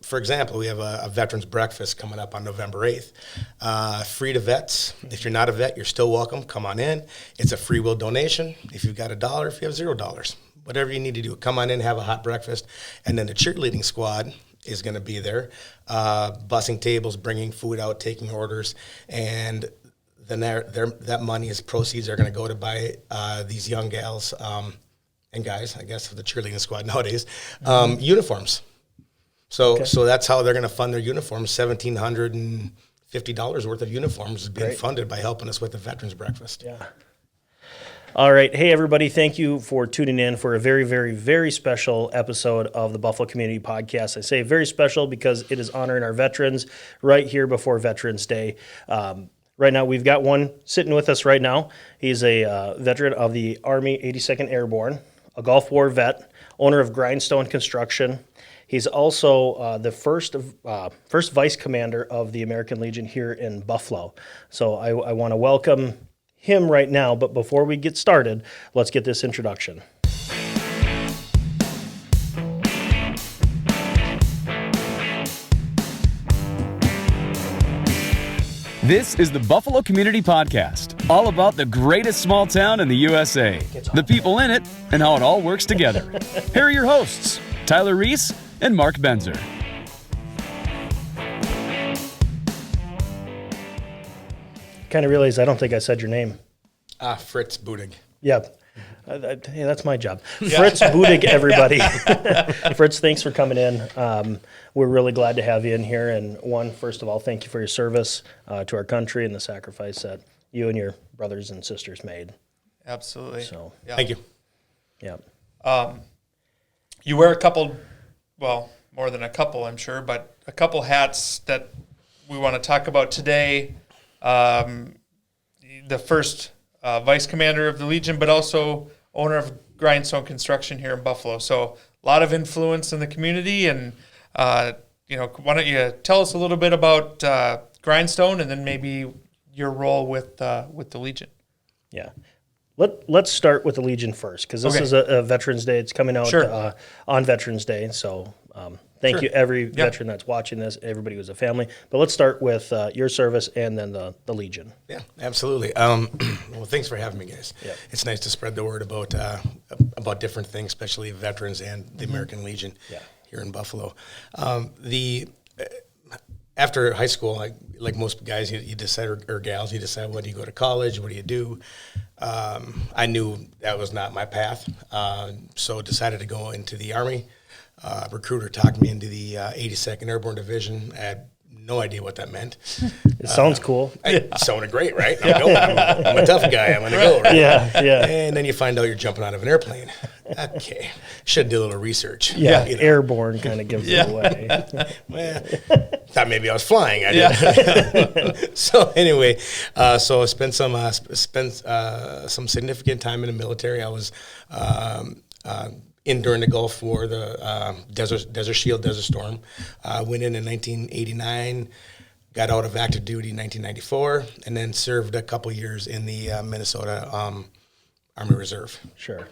for example, we have a veterans breakfast coming up on November 8th. Free to vets. If you're not a vet, you're still welcome. Come on in. It's a free will donation. If you've got $1, if you have $0, whatever you need to do, come on in, have a hot breakfast. And then the cheerleading squad is going to be there, bussing tables, bringing food out, taking orders, and then that money is proceeds are going to go to buy these young gals and guys, I guess, for the cheerleading squad nowadays, uniforms. So that's how they're going to fund their uniforms. $1,750 worth of uniforms is being funded by helping us with the Veterans Breakfast. Yeah. All right. Hey, everybody. Thank you for tuning in for a very, very, very special episode of the Buffalo Community Podcast. I say very special because it is honoring our veterans right here before Veterans Day. Right now, we've got one sitting with us right now. He's a veteran of the Army 82nd Airborne, a Gulf War vet, owner of Grindstone Construction. He's also the first vice commander of the American Legion here in Buffalo. So I want to welcome him right now, but before we get started, let's get this introduction. This is the Buffalo Community Podcast, all about the greatest small town in the USA, the people in it, and how it all works together. Here are your hosts, Tyler Reiss and Mark Benzer. Kind of realized I don't think I said your name. Fritz Budig. Yeah. Hey, that's my job. Yeah. Fritz Budig, everybody. Fritz, thanks for coming in. We're really glad to have you in here. And first of all, thank you for your service to our country and the sacrifice that you and your brothers and sisters made. Absolutely. So, yeah. Thank you. Yeah. You wear a couple, well, more than a couple, I'm sure, but a couple hats that we want to talk about today. The first vice commander of the Legion, but also owner of Grindstone Construction here in Buffalo. So a lot of influence in the community. And, why don't you tell us a little bit about Grindstone and then maybe your role with the Legion? Yeah. Let's start with the Legion first, because this is a Veterans Day. It's coming out on Veterans Day. So thank you, every veteran that's watching this, everybody who's a family. But let's start with your service and then the Legion. Yeah, absolutely. Well, thanks for having me, guys. Yep. It's nice to spread the word about different things, especially veterans and the American Legion here in Buffalo. After high school, like most guys, you decide, or gals, you decide, what do you go to college, what do you do? I knew that was not my path, so decided to go into the Army. Recruiter talked me into the 82nd Airborne Division. I had no idea what that meant. It sounds cool. It sounded great, right? I'm a tough guy. I'm going to go, right? Yeah. And then you find out you're jumping out of an airplane. Okay. Should do a little research. Yeah, Airborne kind of gives it away. Well, thought maybe I was flying. I didn't. So anyway, so I spent some significant time in the military. I was in during the Gulf War, the Desert Shield, Desert Storm. Went in 1989, got out of active duty in 1994, and then served a couple years in the Minnesota Army Reserve. Sure.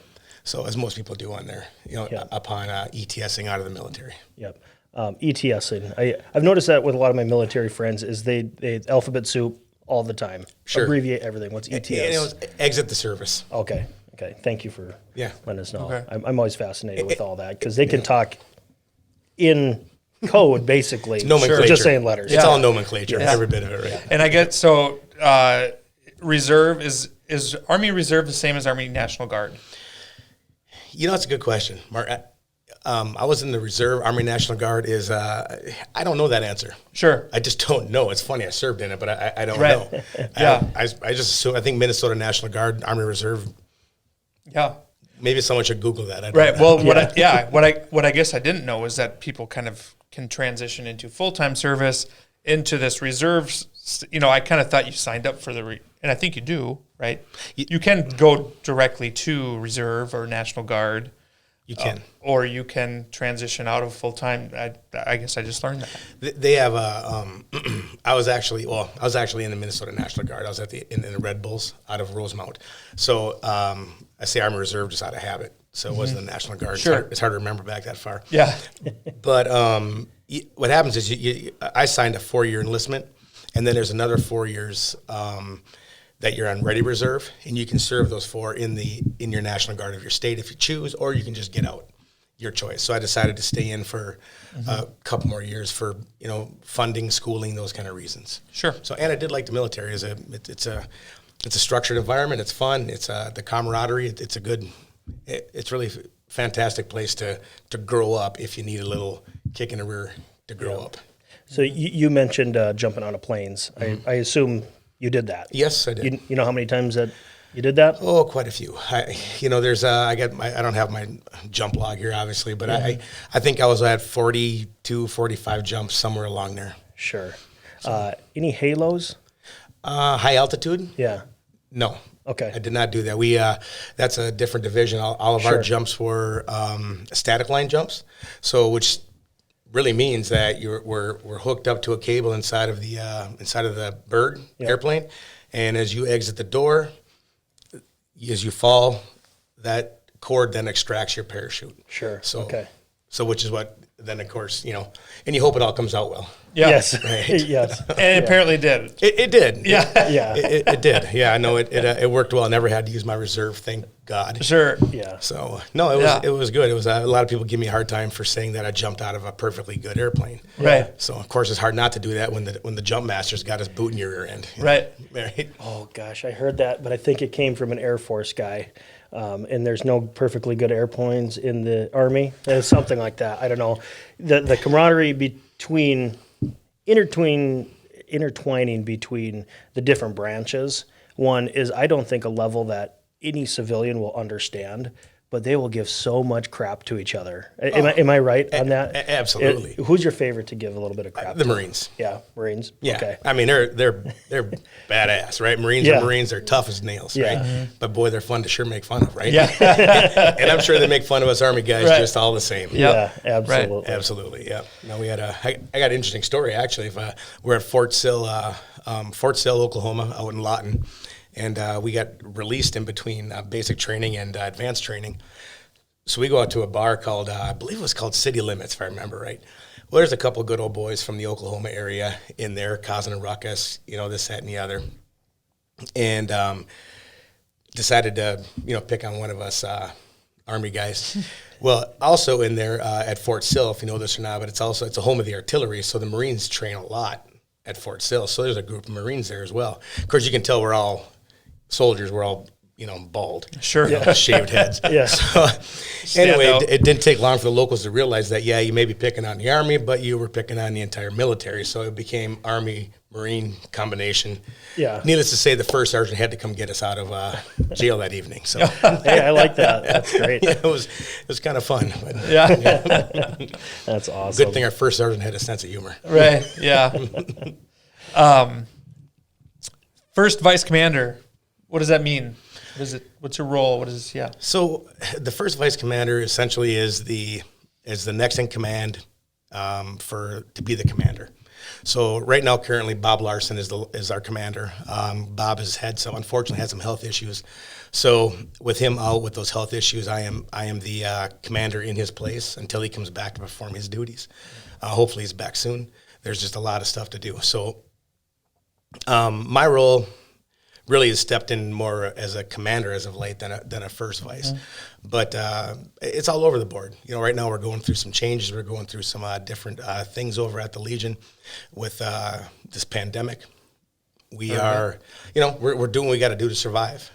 So as most people do on there, upon ETSing out of the military. Yep. ETSing. I've noticed that with a lot of my military friends is they alphabet soup all the time. Sure. Abbreviate everything. What's ETS? It was exit the service. Okay. Thank you for letting us know. Okay. I'm always fascinated with all that because they can talk in code, basically. It's nomenclature. Just saying letters. It's all nomenclature, every bit of it, right? Yeah. And I get, so reserve, is Army Reserve the same as Army National Guard? It's a good question, Mark. I was in the Reserve. Army National Guard is, I don't know that answer. Sure. I just don't know. It's funny, I served in it, but I don't know. Yeah. I just assume, I think Minnesota National Guard, Army Reserve. Yeah. Maybe someone should Google that. I don't right. know. Well, what I guess I didn't know is that people kind of can transition into full-time service, into this reserves. I kind of thought you signed up for and I think you do, right? You can go directly to Reserve or National Guard. You can. Or you can transition out of full-time. I guess I just learned that. They have I was actually in the Minnesota National Guard. I was in the Red Bulls out of Rosemount. So I say Army Reserve just out of habit. So it wasn't the National Guard. Sure. It's hard to remember back that far. Yeah. But what happens is I signed a 4-year enlistment, and then there's another 4 years that you're on ready reserve, and you can serve those 4 in your National Guard of your state if you choose, or you can just get out, your choice. So I decided to stay in for a couple more years for funding, schooling, those kind of reasons. Sure. So, and I did like the military. It's a structured environment. It's fun. It's the camaraderie. It's really a fantastic place to grow up if you need a little kick in the rear to grow up. So you mentioned jumping out of planes. I assume you did that. Yes, I did. You know how many times that you did that? Oh, quite a few. I don't have my jump log here, obviously, but I think I was at 42, 45 jumps somewhere along there. Sure. Any halos? High altitude? Yeah. No. Okay. I did not do that. That's a different division. All of our jumps were static line jumps, so which really means that we're hooked up to a cable inside of the bird airplane, and as you exit the door, as you fall, that cord then extracts your parachute. Sure. So which is what then, of course, and you hope it all comes out well. Yeah. Yes. Right. Yes. And it apparently did. It did. Yeah. Yeah. It did. Yeah, I know it worked well. I never had to use my reserve, thank God. Sure. Yeah. So no, it was good. It was a lot of people give me a hard time for saying that I jumped out of a perfectly good airplane. Right. So of course it's hard not to do that when the jump master's got his boot in your rear end. Right. Right. Oh gosh, I heard that, but I think it came from an Air Force guy. And there's no perfectly good airplanes in the Army. It's something like that. I don't know. The camaraderie intertwining between the different branches. One is, I don't think, a level that any civilian will understand, but they will give so much crap to each other. Am I right on that? Absolutely. Who's your favorite to give a little bit of crap The to? Marines. Yeah, Marines. Yeah. Okay. I mean, they're badass, right? Marines are Marines. They're tough as nails, Yeah. right? Mm-hmm. But boy, they're fun to sure make fun of, right? Yeah. And I'm sure they make fun of us Army guys just all the same. Yeah, absolutely. Right. Absolutely, yeah. No, I got an interesting story, actually. We're at Fort Sill, Oklahoma, out in Lawton, and we got released in between basic training and advanced training. So we go out to a bar called, I believe it was called City Limits, if I remember right. Well, there's a couple of good old boys from the Oklahoma area in there, causing a ruckus, this, that, and the other. And decided to, pick on one of us Army guys. Well, also in there at Fort Sill, if you know this or not, but it's a home of the artillery, so the Marines train a lot at Fort Sill. So there's a group of Marines there as well. Of course, you can tell we're all soldiers. We're all bald. Sure. Shaved heads. Yeah. So anyway, it didn't take long for the locals to realize that, you may be picking on the Army, but you were picking on the entire military. So it became Army-Marine combination. Yeah. Needless to say, the first sergeant had to come get us out of jail that evening. So Hey, I like that. That's great. it was kind of fun. But, That's awesome. Good thing our first sergeant had a sense of humor. Right. Yeah. First vice commander. What does that mean? What is it? What's your role? So the first vice commander essentially is the next in command to be the commander. So right now, currently, Bob Larson is our commander. Bob unfortunately had some health issues. So with him out with those health issues, I am the commander in his place until he comes back to perform his duties. Hopefully he's back soon. There's just a lot of stuff to do. So my role really has stepped in more as a commander as of late than a first vice. Mm-hmm. But it's all over the board. Right now we're going through some changes. We're going through some different things over at the Legion with this pandemic. We are, we're doing what we got to do to survive.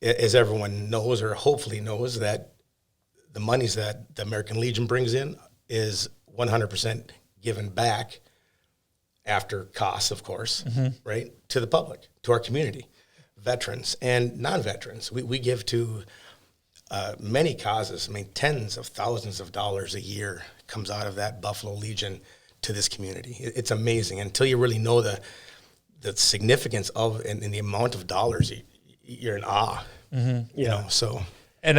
As everyone knows or hopefully knows, that the monies that the American Legion brings in is 100% given back after costs, of course, right, to the public, to our community, veterans and non-veterans. We give to many causes. I mean, tens of thousands of dollars a year comes out of that Buffalo Legion to this community. It's amazing. Until you really know the significance of and the amount of dollars, you're in awe. Mm-hmm. So. And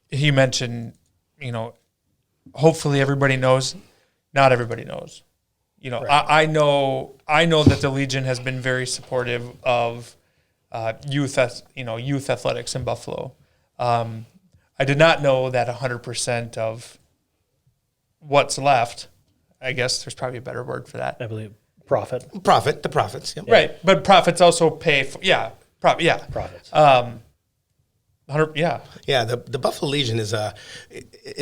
he mentioned, hopefully everybody knows. Not everybody knows. Right. I know that the Legion has been very supportive of youth athletics in Buffalo. I did not know that 100% of what's left. I guess there's probably a better word for that. I believe profit. The profits. Yep. Right, but profits also pay for Profits. 100, yeah. Yeah, the Buffalo Legion it's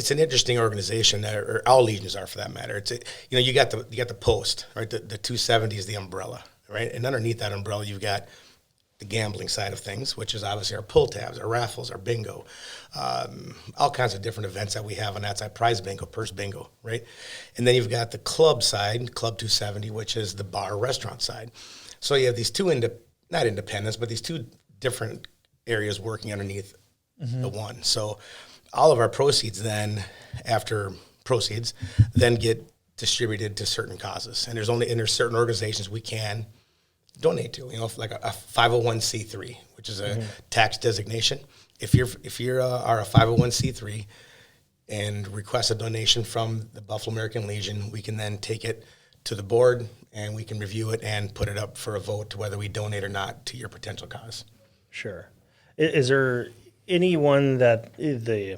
an interesting organization, or all legions are for that matter. You got the post, right? The 270 is the umbrella, right? And underneath that umbrella, you've got the gambling side of things, which is obviously our pull tabs, our raffles, our bingo, all kinds of different events that we have on that side, prize bingo, purse bingo, right? And then you've got the club side, Club 270, which is the bar restaurant side. So you have these two not independents, but these two different areas working underneath the one. So all of our proceeds then get distributed to certain causes. And there's certain organizations we can donate to, like a 501c3, which is a tax designation. If you are a 501c3 and request a donation from the Buffalo American Legion, we can then take it to the board and we can review it and put it up for a vote to whether we donate or not to your potential cause. Sure. Is there anyone that the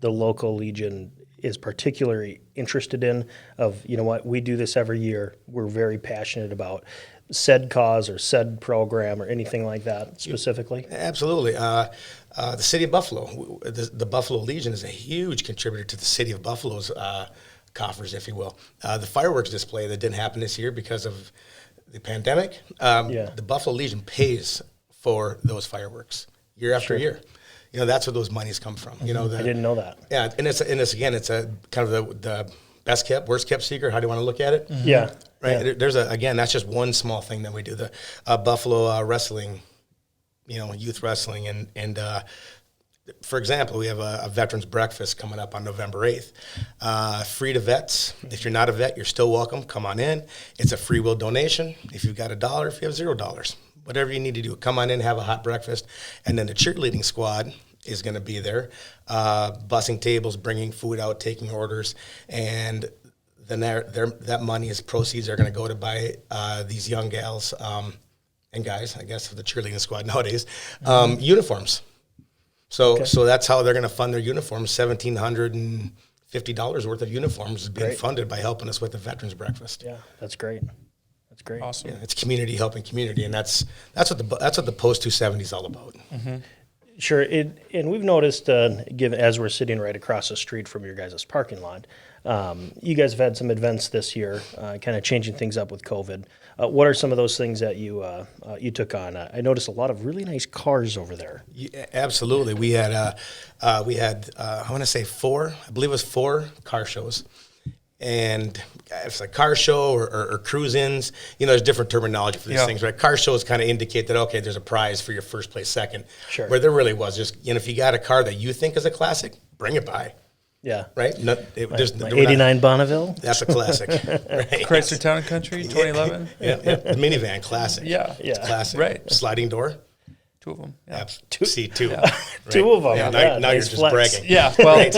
local Legion is particularly interested in of, we do this every year, we're very passionate about said cause or said program or anything like that specifically? Absolutely. The city of Buffalo, the Buffalo Legion is a huge contributor to the city of Buffalo's coffers, if you will. The fireworks display that didn't happen this year because of the pandemic, the Buffalo Legion pays for those fireworks year after year. That's where those monies come from. I didn't know that. Yeah, and it's a kind of the best kept, worst kept secret. How do you want to look at it? Yeah. Right. Yeah. There's that's just one small thing that we do. The Buffalo wrestling, youth wrestling, and for example, we have a veterans breakfast coming up on November 8th. Free to vets. If you're not a vet, you're still welcome. Come on in. It's a free will donation. If you've got $1, if you have $0, whatever you need to do, come on in, have a hot breakfast, and then the cheerleading squad is going to be there, bussing tables, bringing food out, taking orders, and then that money's proceeds are going to go to buy these young gals and guys, I guess, for the cheerleading squad nowadays, uniforms. So that's how they're going to fund their uniforms. $1,750 worth of uniforms is being funded by helping us with the Veterans Breakfast. Yeah, that's great. That's great. Awesome. Yeah, it's community helping community, and that's what the Post 270 is all about. Mm-hmm. Sure, and we've noticed, given as we're sitting right across the street from your guys' parking lot, you guys have had some events this year, kind of changing things up with COVID. What are some of those things that you took on? I noticed a lot of really nice cars over there. Yeah, absolutely, we had I want to say 4 car shows. And it's a car show or cruise-ins. There's different terminology for these things, right? Car shows kind of indicate that, okay, there's a prize for your first place, second. Sure. Where there really was just, if you got a car that you think is a classic, bring it by. Yeah. Right? My 89 Bonneville? That's a classic. Right? Chrysler Town and Country, 2011. Yeah. The minivan, classic. Yeah. It's classic. Right. Sliding door. 2 of them. Yeah. C2. Yeah. Right. 2 of them. Yeah, now nice you're just flex. bragging. Yeah. Well, Right.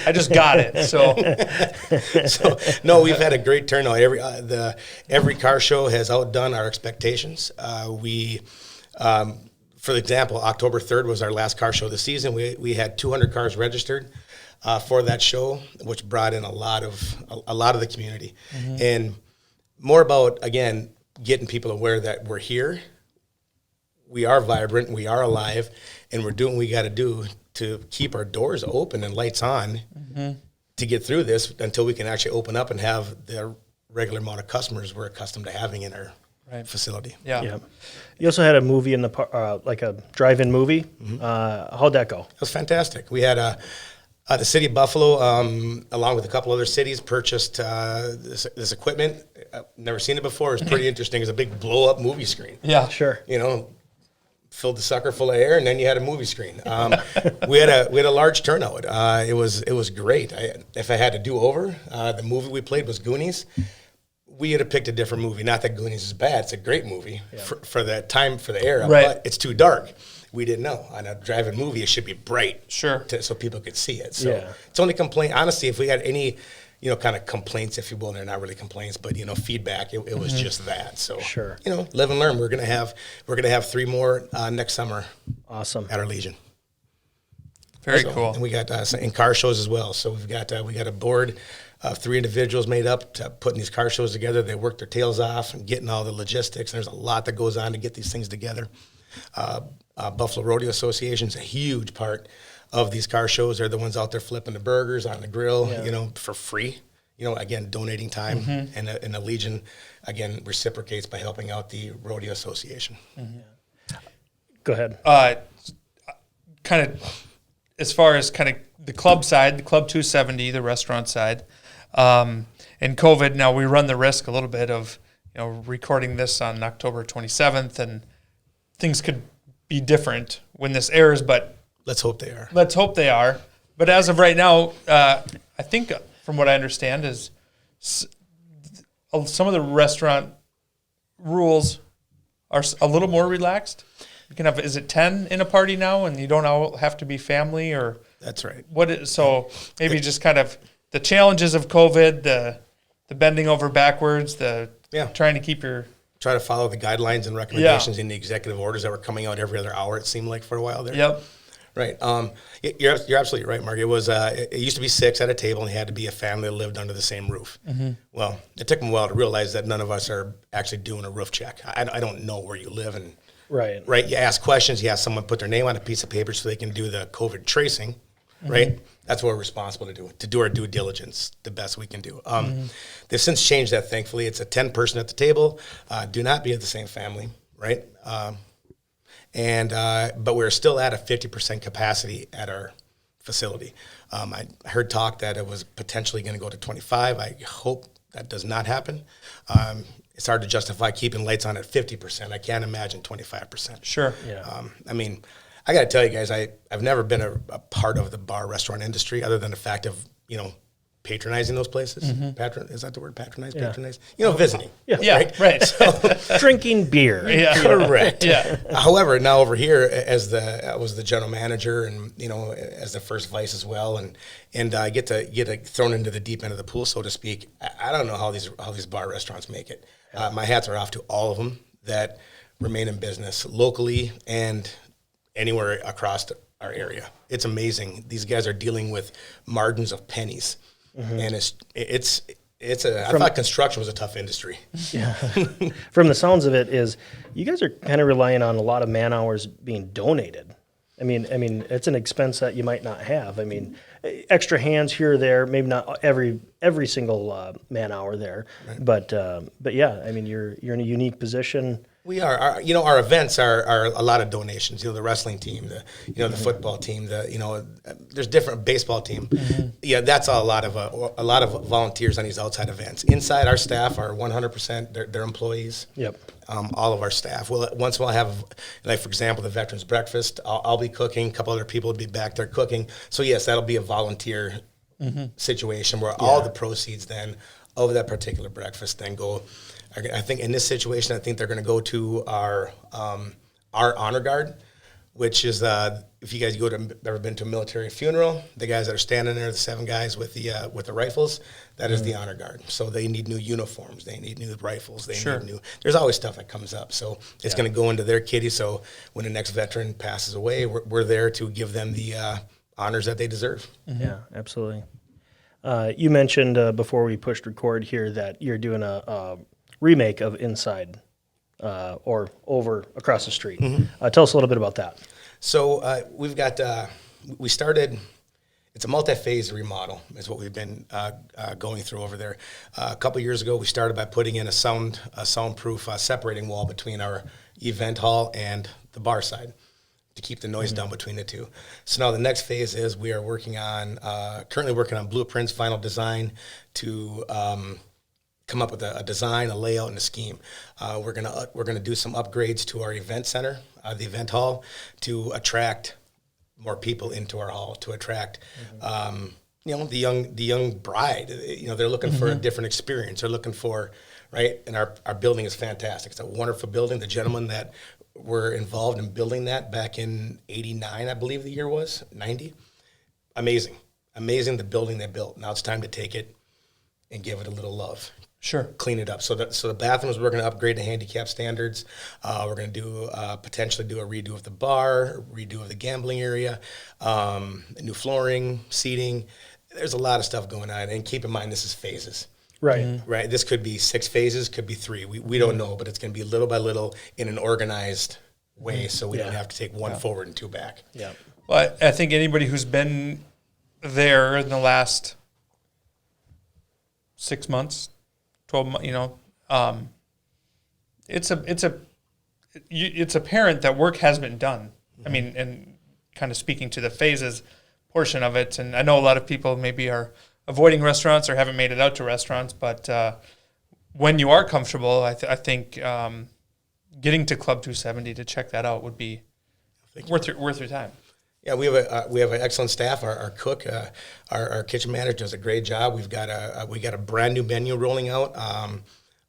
I just got it. So, So no, we've had a great turnout. Every car show has outdone our expectations. For example, October 3rd was our last car show of the season. We had 200 cars registered for that show, which brought in a lot of the community, and more about, again, getting people aware that we're here. We are vibrant, we are alive, and we're doing what we got to do to keep our doors open and lights on to get through this until we can actually open up and have the regular amount of customers we're accustomed to having in our facility. yeah. You also had a movie in the like a drive-in movie. How'd that go? It was fantastic. We had the city of Buffalo, along with a couple other cities, purchased this equipment. I've never seen it before. It was pretty interesting. It was a big blow-up movie screen. Yeah. Sure. Filled the sucker full of air, and then you had a movie screen. We had a large turnout. It was great. If I had to do over, the movie we played was Goonies. We had to picked a different movie. Not that Goonies is bad; it's a great movie for the time, for the era. Right. But it's too dark. We didn't know. On a drive-in movie, it should be bright, Sure, so people could see it. So it's only complaint. Honestly, if we had any, kind of complaints, if you will, and they're not really complaints, but feedback. It was just that. So Sure. Live and learn. We're gonna have 3 more next summer. Awesome. At our Legion. Very So, cool. And we got in car shows as well. So we got a board of 3 individuals made up to putting these car shows together. They work their tails off and getting all the logistics. And there's a lot that goes on to get these things together. Buffalo Rodeo Association is a huge part of these car shows. They're the ones out there flipping the burgers on the grill, for free. Again, donating time, and the Legion, again, reciprocates by helping out the Rodeo Association. Go ahead. Kind of as far as kind of the club side, the Club 270, the restaurant side, and COVID. Now we run the risk a little bit of recording this on October 27th, and things could be different when this airs. But let's hope they are. Let's hope they are. But as of right now, I think from what I understand is some of the restaurant rules are a little more relaxed. You can have, is it 10 in a party now, and you don't all have to be family, or? That's right. So maybe just kind of the challenges of COVID, the bending over backwards, trying to keep your... Try to follow the guidelines and recommendations in the executive orders that were coming out every other hour, it seemed like, for a while there. Yep. Right. You're absolutely right, Mark. It used to be 6 at a table, and it had to be a family that lived under the same roof. Mm-hmm. Well, it took them a while to realize that none of us are actually doing a roof check. I don't know where you live, and right. You ask questions. You ask someone put their name on a piece of paper so they can do the COVID tracing. Mm-hmm. Right. That's what we're responsible to do our due diligence the best we can do. They've since changed that. Thankfully, it's a 10 person at the table. Do not be of the same family. Right. But we're still at a 50% capacity at our facility. I heard talk that it was potentially going to go to 25. I hope that does not happen. It's hard to justify keeping lights on at 50%. I can't imagine 25%. Sure. Yeah. I got to tell you guys, I've never been a part of the bar restaurant industry other than the fact of, patronizing those places. Mm-hmm. Is that the word, patronize? Yeah. Patronize? Visiting. Yeah, right. So, drinking beer. Yeah. Correct. Yeah. However, now over here, I was the general manager, and as the first vice as well, and I get thrown into the deep end of the pool, so to speak. I don't know how these bar restaurants make it. My hats are off to all of them that remain in business locally and anywhere across our area. It's amazing. These guys are dealing with margins of pennies, and I thought construction was a tough industry. Yeah. From the sounds of it, is you guys are kind of relying on a lot of man hours being donated. I mean, it's an expense that you might not have. I mean, extra hands here or there, maybe not every single man hour there, right. But yeah, I mean, you're in a unique position. We are. Our events are a lot of donations. The wrestling team, the football team, there's different baseball team. Mm-hmm. Yeah, that's a lot of volunteers on these outside events. Inside, our staff are 100% they're employees. Yep. All of our staff. Well, once we'll have, like for example, the Veterans Breakfast. I'll be cooking. A couple other people will be back there cooking. So yes, that'll be a volunteer situation where all the proceeds then of that particular breakfast then go. I think in this situation, they're going to go to our honor guard, which is if you guys ever been to a military funeral, the guys that are standing there, the 7 guys with the rifles, that is the honor guard. So they need new uniforms, they need new rifles, need new. There's always stuff that comes up, so it's going to go into their kitty. So when the next veteran passes away, we're there to give them the honors that they deserve. Mm-hmm. Yeah, absolutely. You mentioned before we pushed record here that you're doing a remake of Inside or over across the street. Mm-hmm. Tell us a little bit about that. So we've got, we started, it's a multi-phase remodel is what we've been going through over there. A couple years ago, we started by putting in a soundproof separating wall between our event hall and the bar side to keep the noise down between the two. So now the next phase is we are currently working on blueprints, final design to come up with a design, a layout, and a scheme. We're gonna do some upgrades to our event center, the event hall, to attract more people into our hall, to attract the young bride. They're looking for a different experience. They're looking for and our building is fantastic. It's a wonderful building. The gentlemen that were involved in building that back in '89, I believe the year was, '90. Amazing the building they built. Now it's time to take it and give it a little love. Sure. Clean it up. So the bathrooms, we're going to upgrade to handicap standards. We're going to do potentially do a redo of the bar, redo of the gambling area, new flooring, seating. There's a lot of stuff going on. And keep in mind, this is phases. Right. Right. This could be 6 phases, could be 3. We don't know, but it's going to be little by little in an organized way, so we don't have to take 1 forward and 2 back. Yeah. Well, I think anybody who's been there in the last 6 months, 12 months, it's apparent that work has been done. I mean, and kind of speaking to the phases portion of it, and I know a lot of people maybe are avoiding restaurants or haven't made it out to restaurants, but when you are comfortable, I think getting to Club 270 to check that out would be worth your time. Yeah, we have an excellent staff. Our cook, our kitchen manager does a great job. We've got a brand new menu rolling out on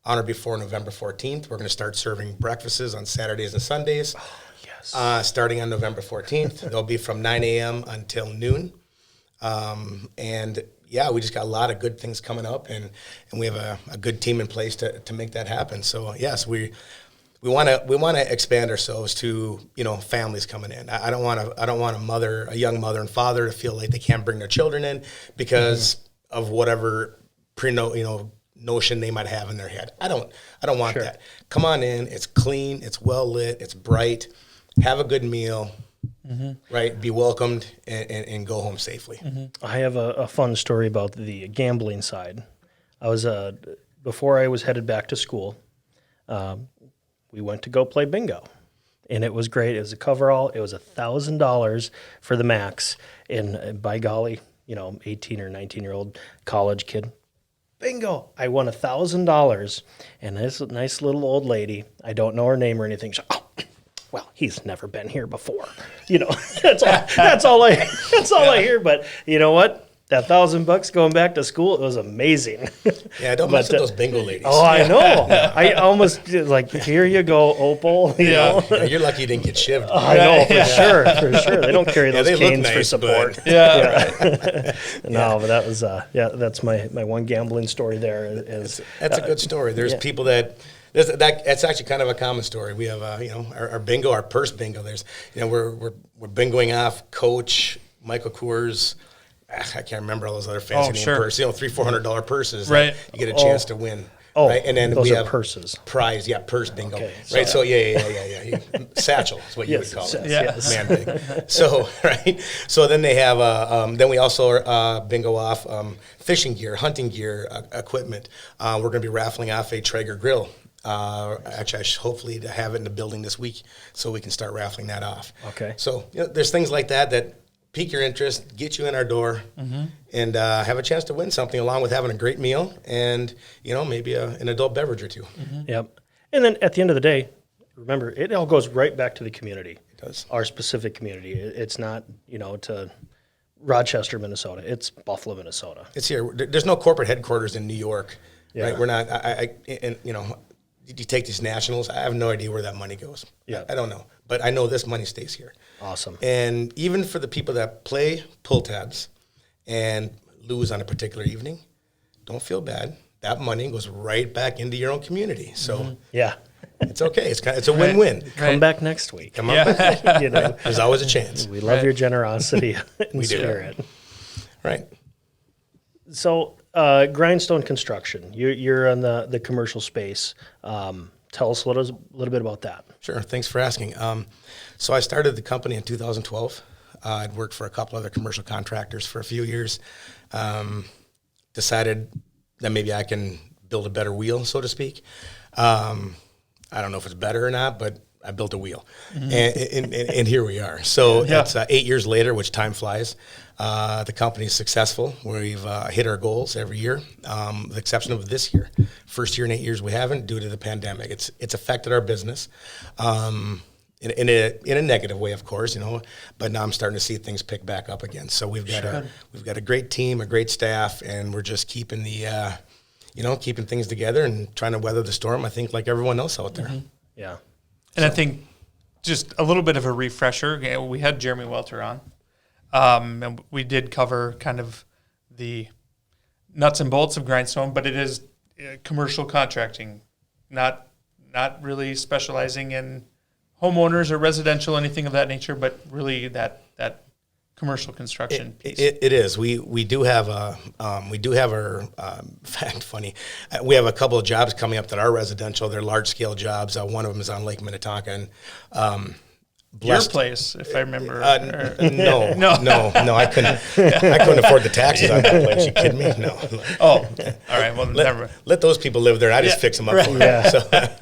or before November 14th. We're going to start serving breakfasts on Saturdays and Sundays. Oh, yes. Starting on November 14th. They'll be from 9 a.m. until noon. And yeah, we just got a lot of good things coming up, and we have a good team in place to make that happen. So yes, we want to expand ourselves to families coming in. I don't want a young mother and father to feel like they can't bring their children in because of whatever notion they might have in their head. I don't want that. Come on in. It's clean. It's well lit. It's bright. Have a good meal. Right, be welcomed and go home safely. I have a fun story about the gambling side. I was before I was headed back to school. We went to go play bingo, and it was great. It was a coverall. It was $1,000 for the max, and by golly, 18 or 19-year-old college kid. Bingo! I won $1,000, and this nice little old lady. I don't know her name or anything. She, well, he's never been here before. That's all I hear. But you know what? That $1,000 going back to school, it was amazing. Yeah, don't mess with those bingo ladies. Oh, I know. I almost like, here you go, Opal. You know? Yeah, you're lucky you didn't get shivved. I know, for sure. They don't carry those they canes look for nice, support. but- No, but that was that's my one gambling story there. That's a good story. There's people that's actually kind of a common story. We have our bingo, our purse bingo. There's we're bingoing off Coach, Michael Kors. I can't remember all those other fancy name purses. $300-$400 purses. Right. You get a chance to win. Oh, right? And then those we are have purses. Prize, purse bingo. Okay, right. So yeah. Satchel is what you would call it. Yes. Man big. So right. So then they have then we also bingo off fishing gear, hunting gear, equipment. We're going to be raffling off a Traeger grill. Actually, I should hopefully to have it in the building this week so we can start raffling that off. Okay. So there's things like that pique your interest, get you in our door, and have a chance to win something along with having a great meal and maybe an adult beverage or two. Yep. And then at the end of the day, remember, it all goes right back to the community. It does. Our specific community. It's not to Rochester, Minnesota. It's Buffalo, Minnesota. It's here. There's no corporate headquarters in New York. Yeah. Right? We're not. You take these nationals. I have no idea where that money goes. Yeah. I don't know, but I know this money stays here. Awesome. And even for the people that play pull tabs and lose on a particular evening, don't feel bad. That money goes right back into your own community. So Yeah. it's okay. It's a win-win. Come back next week. Come on back. There's There's always a chance. We love your generosity and We do. spirit. Right. So, Grindstone Construction, you're in the commercial space. Tell us a little bit about that. Sure. Thanks for asking. So I started the company in 2012. I'd worked for a couple other commercial contractors for a few years. Decided that maybe I can build a better wheel, so to speak. I don't know if it's better or not, but I built a wheel, and here we are. So it's 8 years later, which time flies. The company is successful. We've hit our goals every year, with the exception of this year. First year in 8 years we haven't due to the pandemic. It's affected our business in a negative way, of course, But now I'm starting to see things pick back up again. So we've got a great team, a great staff, and we're just keeping keeping things together and trying to weather the storm. I think like everyone else out there. Yeah. And I think just a little bit of a refresher. We had Jeremy Welter on, and we did cover kind of the nuts and bolts of Grindstone, but it is commercial contracting, not really specializing in homeowners or residential, anything of that nature, but really that commercial construction piece. It is. We do have our fact funny. We have a couple of jobs coming up that are residential. They're large scale jobs. One of them is on Lake Minnetonka, and Your place, if I remember. No, I couldn't afford the taxes on that place. You kidding me? No. Oh, all right. Well, never. Let those people live there, and I just fix them up for them. Yeah. So,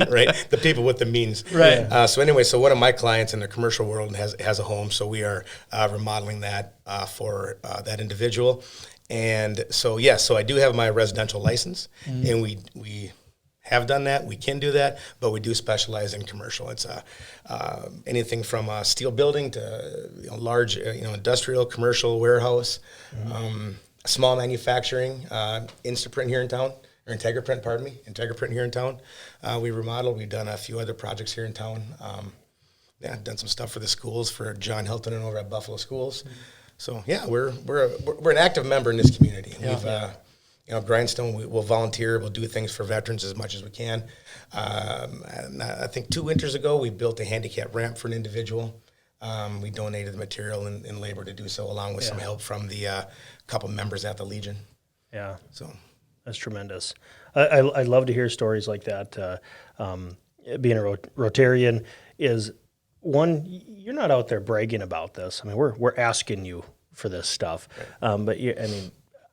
right, the people with the means. Right. So anyway, so one of my clients in the commercial world has a home, so we are remodeling that for that individual, and so so I do have my residential license, and we have done that. We can do that, but we do specialize in commercial. It's anything from a steel building to large, industrial, commercial, warehouse, small manufacturing, Instaprint here in town, or Integraprint, pardon me, Integraprint here in town. We remodeled. We've done a few other projects here in town. Done some stuff for the schools for John Hilton and over at Buffalo Schools. So we're an active member in this community. Yeah. We've Grindstone, we'll volunteer, we'll do things for veterans as much as we can. And I think 2 winters ago, we built a handicap ramp for an individual. We donated the material and labor to do so, along with some help from the couple members at the Legion. Yeah. So that's tremendous. I love to hear stories like that. Being a Rotarian is one, you're not out there bragging about this. I mean, we're asking you for this stuff. Right.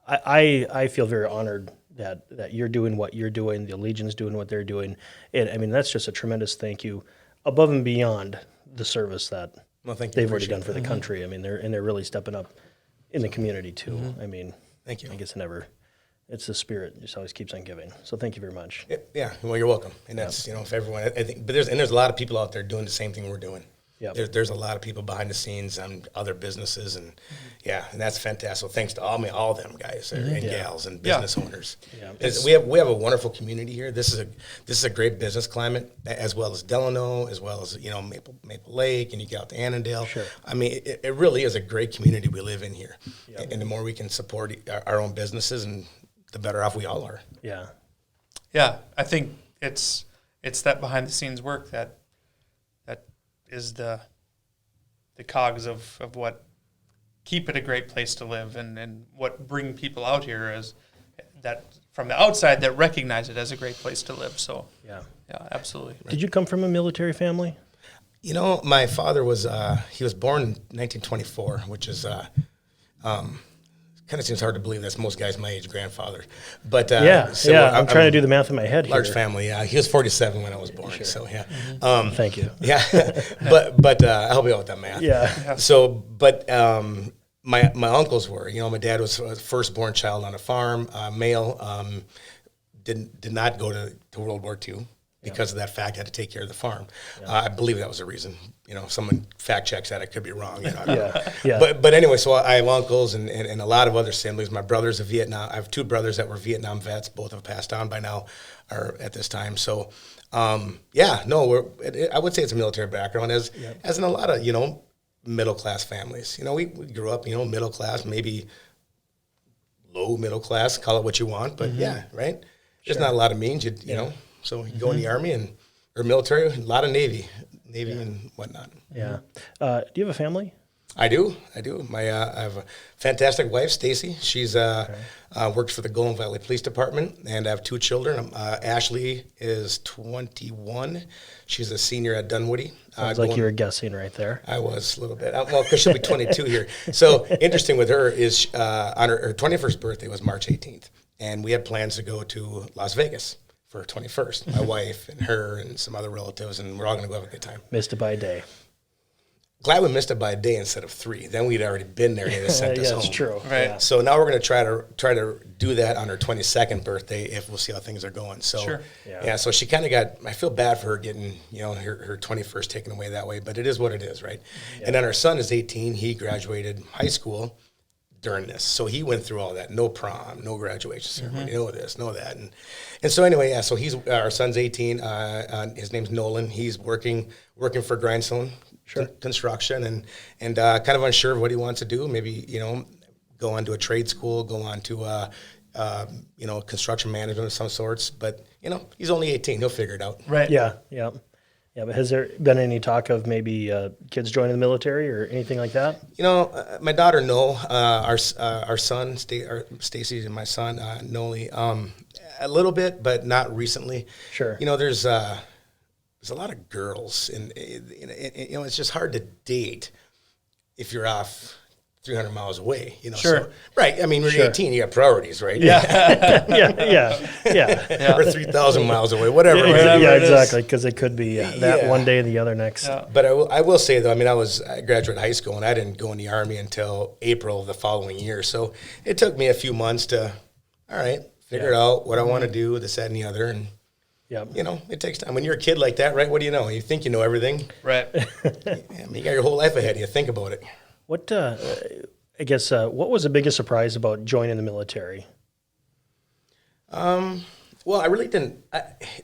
I feel very honored that you're doing what you're doing, the Legion's doing what they're doing. And that's just a tremendous thank you above and beyond the service that they've already done for the country. I mean, they're really stepping up in the community too. Mm-hmm. I mean, thank you. I guess it's the spirit just always keeps on giving. So thank you very much. Yeah. Well, you're welcome. And that's, if everyone, I think, but there's a lot of people out there doing the same thing we're doing. Yep. There's a lot of people behind the scenes and other businesses, and and that's fantastic. So thanks to all them guys and gals and business owners. Yeah. We have a wonderful community here. This is a great business climate, as well as Delano, as well as Maple Lake, and you get out to Annandale. Sure. I mean, it really is a great community we live in here, and the more we can support our own businesses, and the better off we all are. Yeah. Yeah, I think it's that behind the scenes work that is the cogs of what keep it a great place to live and what bring people out here as that from the outside that recognize it as a great place to live. So yeah, absolutely. Did you come from a military family? My father was he was born in 1924, which is kind of seems hard to believe. That's most guys my age, grandfather. But I'm trying to do the math in my head. Large family. Yeah, he was 47 when I was born. Sure. So yeah. Mm-hmm. Thank you. Yeah, but I'll help you out with that math. Yeah. So, but my uncles were. My dad was a firstborn child on a farm, male. Did not go to World War II. Because of that fact, I had to take care of the farm. I believe that was the reason. Someone fact checks that. I could be wrong. But anyway, so I have uncles and a lot of other siblings. My brother's a Vietnam. I have 2 brothers that were Vietnam vets. Both have passed on by now, or at this time. So, I would say it's a military background, as in a lot of middle class families. We grew up middle class, maybe low middle class. Call it what you want, but right. There's not a lot of means. You know. So you go in the Army or military, a lot of Navy and whatnot. Yeah. Do you have a family? I do. I have a fantastic wife, Stacy. She's works for the Golden Valley Police Department, and I have 2 children. Ashley is 21. She's a senior at Dunwoody. Sounds like you were guessing right there. I was a little bit. Because she'll be 22 here. So interesting with her is on her 21st birthday was March 18th, and we had plans to go to Las Vegas for her 21st, my wife and her and some other relatives, and we're all going to go have a good time. Missed it by a day. Glad we missed it by a day instead of 3. Then we'd already been there and they sent us home. That's true. Right. Yeah. So now we're going to try to do that on her 22nd birthday if we'll see how things are going. So sure. So she kind of I feel bad for her getting her 21st taken away that way, but it is what it is, right? Yeah. And then our son is 18. He graduated high school during this. So he went through all that. No prom, no graduation ceremony, no this, no that. And so anyway, so our son's 18. His name's Nolan. He's working for Grindstone Construction and kind of unsure of what he wants to do. Maybe, go on to a trade school, go on to construction management of some sorts. But, he's only 18. He'll figure it out. Right. Yeah. But has there been any talk of maybe kids joining the military or anything like that? My daughter, no. Our son, Stacy, and my son, Noli, a little bit, but not recently. Sure. There's a lot of girls, and it's just hard to date if you're off 300 miles away. Sure. So, right. I mean, when you're 18, you have priorities, right? Yeah. Or 3,000 miles away, whatever. Yeah, exactly, because it could be that one day and the other next. Yeah. But I will say, though, I graduated high school, and I didn't go in the Army until April of the following year. So it took me a few months to, figure out what I want to do, this, that, and the other. And, it takes time. When you're a kid like that, right, what do you know? You think you know everything. Right. You got your whole life ahead of you. Think about it. What, what was the biggest surprise about joining the military? Well, I really didn't.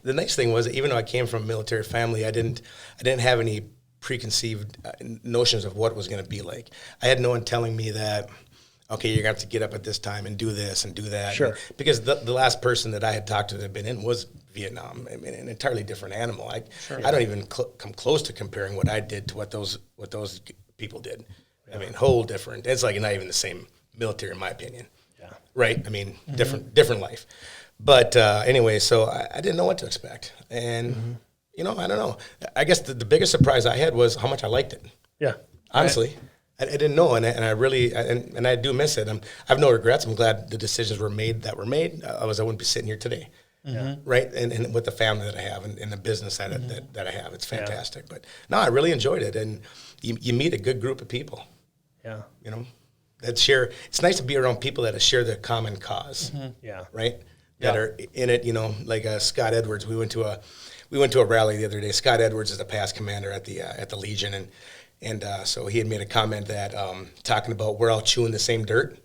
The nice thing was, even though I came from a military family, I didn't have any preconceived notions of what it was going to be like. I had no one telling me that, okay, you're going to have to get up at this time and do this and do that. Sure. Because the last person that I had talked to that had been in was Vietnam. I mean, an entirely different animal. I don't even come close to comparing what I did to what those people did. I mean, whole different. It's like not even the same military, in my opinion. Yeah. Right. I mean, different life. But anyway, so I didn't know what to expect, and I don't know. I guess the biggest surprise I had was how much I liked it. Yeah. Honestly, I didn't know, and I really and I do miss it. I have no regrets. I'm glad the decisions were made that were made. Otherwise, I wouldn't be sitting here today. Right. And with the family that I have and the business that I have, it's fantastic. But no, I really enjoyed it, and you meet a good group of people. Yeah. That share. It's nice to be around people that share the common cause. Yeah. Right. That are in it. Like Scott Edwards. We went to a rally the other day. Scott Edwards is the past commander at the Legion, and so he had made a comment that talking about we're all chewing the same dirt.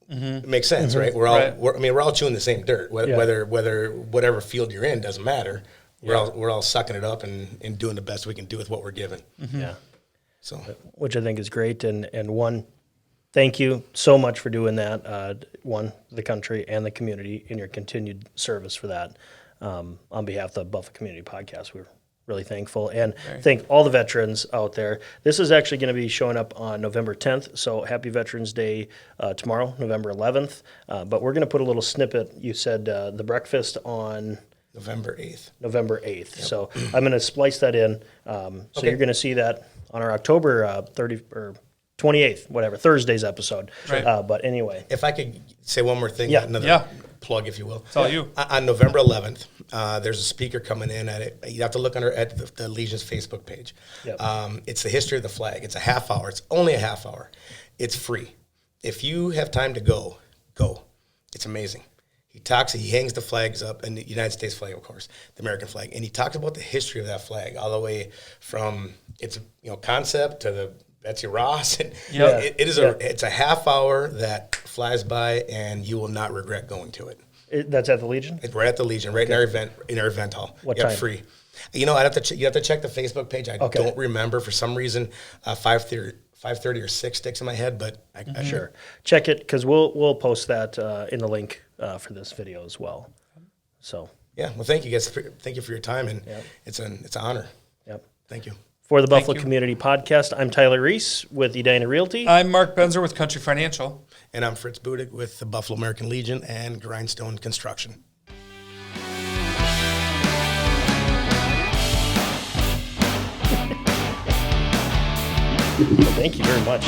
It makes sense, right? We're all chewing the same dirt. Whether whatever field you're in doesn't matter. We're all sucking it up and doing the best we can do with what we're given. Yeah. So, which I think is great, and one, thank you so much for doing that. The country and the community in your continued service for that. On behalf of the Buffalo Community Podcast, we're really thankful, and thank all the veterans out there. This is actually going to be showing up on November 10th, so happy Veterans Day tomorrow, November 11th. But we're going to put a little snippet. You said the breakfast on November 8th. Yep. So I'm going to splice that in. So you're going to see that on our October 30 or 28th, whatever, Thursday's episode. Right. But anyway. If I could say one more thing, another plug, if you will. It's all you. On November 11th, there's a speaker coming in at it. You have to look at the Legion's Facebook page. Yep. It's the history of the flag. It's a half hour. It's only a half hour. It's free. If you have time to go. It's amazing. He hangs the flags up, and the United States flag, of course, the American flag, and he talks about the history of that flag, all the way from its concept to the Betsy Ross. And, it's a half hour that flies by, and you will not regret going to it. That's at the Legion? It's right at the Legion, right in our event hall. What time? Free. You have to check the Facebook page. I don't remember for some reason. 5:30 or 6 sticks in my head, but I sure check it, because we'll post that in the link for this video as well. So well, thank you guys. Thank you for your time, and it's an honor. Yep. Thank you. For the Buffalo Community Podcast, I'm Tyler Reiss with Edina Realty. I'm Mark Benzer with Country Financial. And I'm Fritz Budig with the Buffalo American Legion and Grindstone Construction. Thank you very much.